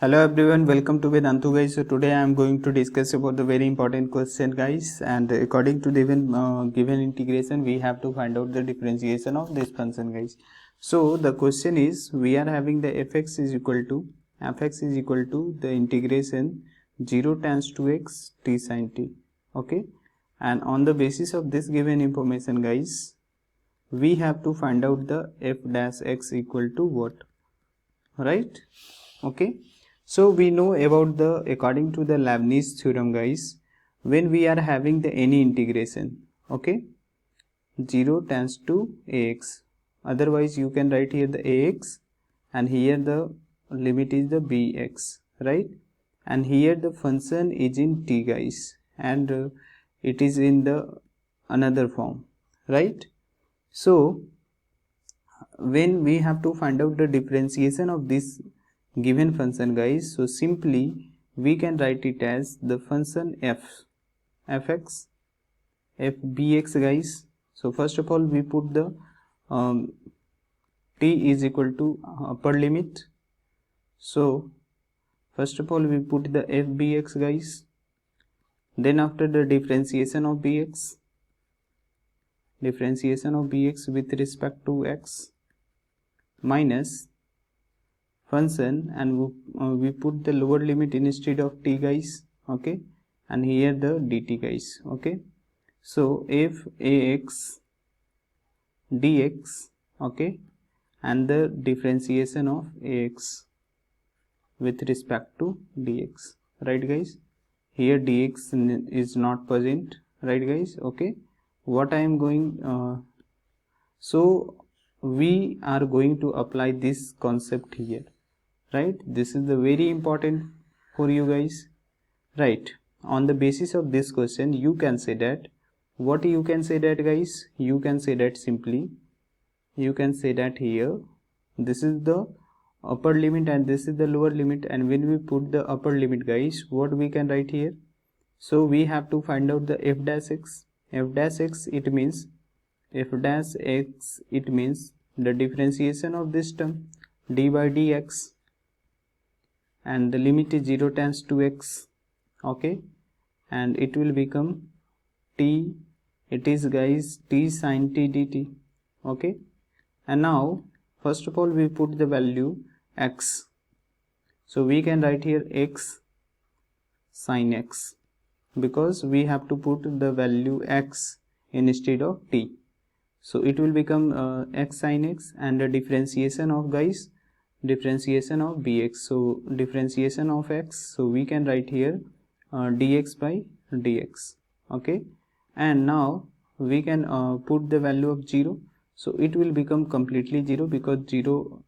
Hello everyone, welcome to Vedantu guys. So today I am going to discuss about the very important question guys, and according to the given integration we have to find out the differentiation of this function guys. So the question is, we are having the fx is equal to the integration 0 tans to x t sin t, okay, and on the basis of this given information guys, we have to find out the f dash x equal to what, right? Okay, so we know about the, according to the Leibniz theorem guys, when we are having the any integration, okay, 0 tends to ax, otherwise you can write here the ax, and here the limit is the bx, right? And here the function is in t guys, and it is in the another form, right? So when we have to find out the differentiation of this given function guys, so simply we can write it as the function fx bx guys. So first of all we put the t is equal to upper limit. So first of all we put the f bx guys, then after the differentiation of bx with respect to x minus function, and we put the lower limit instead of t guys, okay, and here the dt guys, okay. So f ax dx, okay, and the differentiation of ax with respect to dx, right guys? Here dx is not present, right guys? Okay, what I am going so we are going to apply this concept here, right? This is the very important for you guys, right? On the basis of this question you can say that, what you can say that guys, you can say that simply, you can say that here this is the upper limit and this is the lower limit, and when we put the upper limit guys, what we can write here? So we have to find out the f dash x. It means the differentiation of this term d by dx, and the limit is 0 tends to x, okay, and it will become t, it is guys t sin t dt, okay. And now first of all we put the value x, so we can write here x sin x, because we have to put the value x instead of t, so it will become x sin x, and the differentiation of guys, differentiation of bx, so differentiation of x, so we can write here dx by dx, okay. And now we can put the value of 0, so it will become completely 0, because 0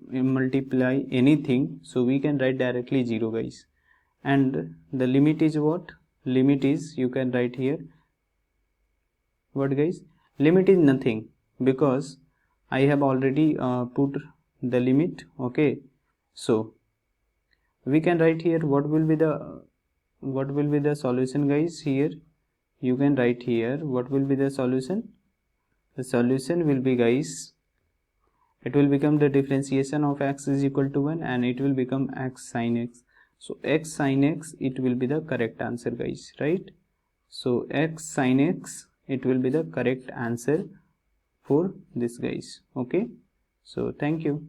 multiply anything, so we can write directly 0 guys. And the limit is what? Limit is, you can write here what guys? Limit is nothing, because I have already put the limit, okay. So we can write here what will be the solution guys. Here you can write here what will be the solution. The solution will be guys, it will become the differentiation of x is equal to 1, and it will become x sin x. So x sin x, it will be the correct answer guys, right? So x sin x, it will be the correct answer for this guys, okay. So thank you.